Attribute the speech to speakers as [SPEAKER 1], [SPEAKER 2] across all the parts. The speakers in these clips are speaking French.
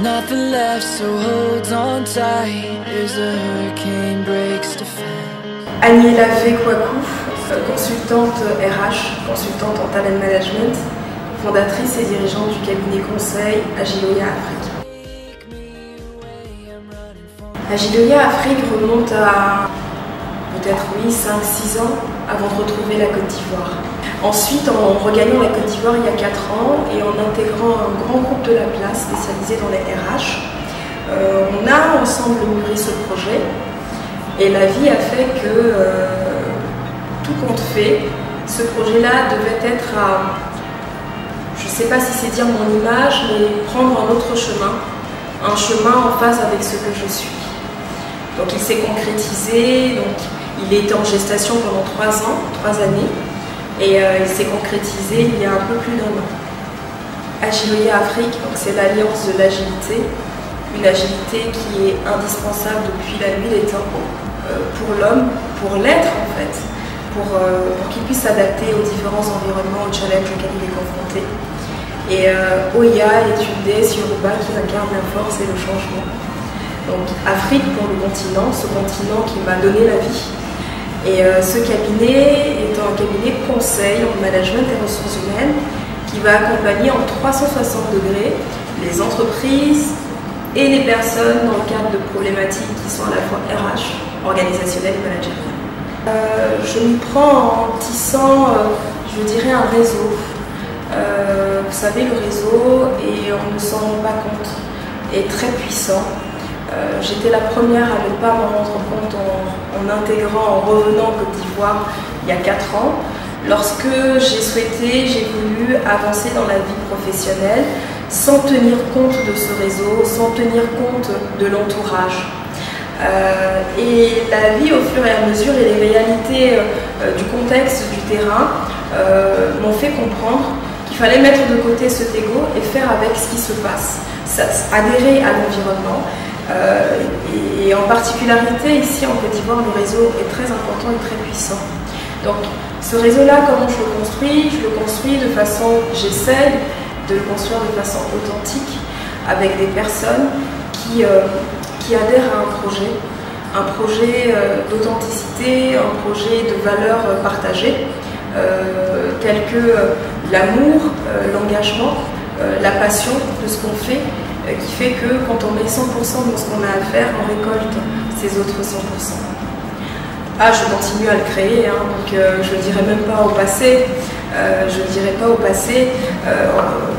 [SPEAKER 1] Nothing left, so hold on tight as the hurricane breaks the fence.
[SPEAKER 2] Aniela Vekwaku, consultante RH, consultante en talent management, fondatrice et dirigeante du cabinet conseil Agiloya Afrique. Agiloya Afrique remonte à peut-être 5-6 ans avant de retrouver la Côte d'Ivoire. Ensuite, en regagnant la Côte d'Ivoire il y a 4 ans et en intégrant un grand groupe de la place spécialisé dans les RH, on a ensemble mûri ce projet et la vie a fait que tout compte fait, ce projet-là devait être à, je ne sais pas si c'est dire mon image, mais prendre un autre chemin, un chemin en phase avec ce que je suis. Donc il s'est concrétisé, donc il était en gestation pendant 3 ans, 3 années. Et il s'est concrétisé il y a un peu plus d'1 an. Agiloya Afrique, c'est l'alliance de l'agilité, une agilité qui est indispensable depuis la nuit des temps pour l'homme, pour l'être en fait, pour qu'il puisse s'adapter aux différents environnements, aux challenges auxquels il est confronté. Et Oya est une déesse Yoruba qui incarne la force et le changement. Donc Afrique pour le continent, ce continent qui m'a donné la vie. Et ce cabinet est un cabinet conseil en management et ressources humaines qui va accompagner en 360 degrés les entreprises et les personnes dans le cadre de problématiques qui sont à la fois RH, organisationnelles et managériales. Je m'y prends en tissant, je dirais, un réseau. Vous savez, le réseau, et on ne s'en rend pas compte, est très puissant. J'étais la première à ne pas m'en rendre compte en intégrant, en revenant en Côte d'Ivoire il y a 4 ans, lorsque j'ai voulu avancer dans la vie professionnelle sans tenir compte de ce réseau, sans tenir compte de l'entourage. Et la vie au fur et à mesure et les réalités du contexte, du terrain m'ont fait comprendre qu'il fallait mettre de côté cet ego et faire avec ce qui se passe, adhérer à l'environnement. Et en particularité ici en Côte d'Ivoire, le réseau est très important et très puissant. Donc ce réseau-là, comment je le construis? Je le construis de façon, j'essaie de le construire de façon authentique, avec des personnes qui adhèrent à un projet d'authenticité, un projet de valeurs partagées, telles que l'amour, l'engagement, la passion de ce qu'on fait, qui fait que quand on met 100% dans ce qu'on a à faire, on récolte ces autres 100%. Ah, je continue à le créer, hein, donc je ne dirais même pas au passé.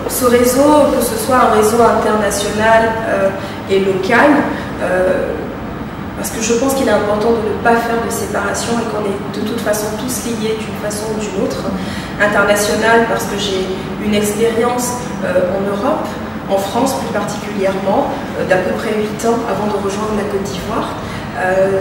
[SPEAKER 2] Ce réseau, que ce soit un réseau international et local, parce que je pense qu'il est important de ne pas faire de séparation et qu'on est de toute façon tous liés d'une façon ou d'une autre. International parce que j'ai une expérience en Europe, en France plus particulièrement, d'à peu près 8 ans avant de rejoindre la Côte d'Ivoire.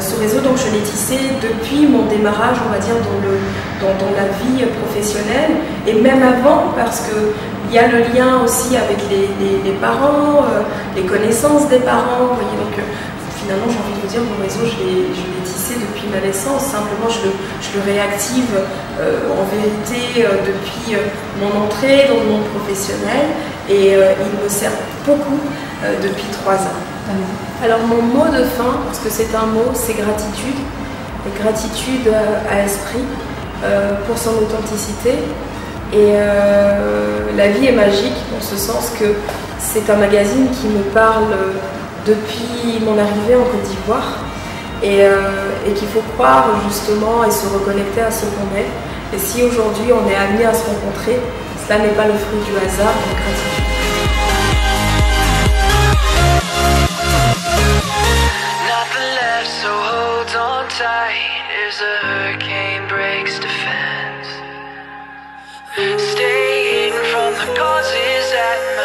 [SPEAKER 2] Ce réseau, donc, je l'ai tissé depuis mon démarrage, on va dire, dans la vie professionnelle, et même avant, parce qu'il y a le lien aussi avec les parents, les connaissances des parents. Vous voyez, donc, finalement, j'ai envie de vous dire, mon réseau, je l'ai tissé depuis ma naissance. Simplement, je le réactive en vérité depuis mon entrée dans le monde professionnel, et il me sert beaucoup depuis 3 ans. Alors mon mot de fin, parce que c'est un mot, c'est gratitude. Et gratitude à esprit pour son authenticité. Et la vie est magique en ce sens que c'est un magazine qui me parle depuis mon arrivée en Côte d'Ivoire et qu'il faut croire justement et se reconnecter à ce qu'on est. Et si aujourd'hui on est amené à se rencontrer, cela n'est pas le fruit du hasard, mais gratitude.
[SPEAKER 1] So hold on tight as the hurricane breaks the fence. Stay hidden from the causes that matter.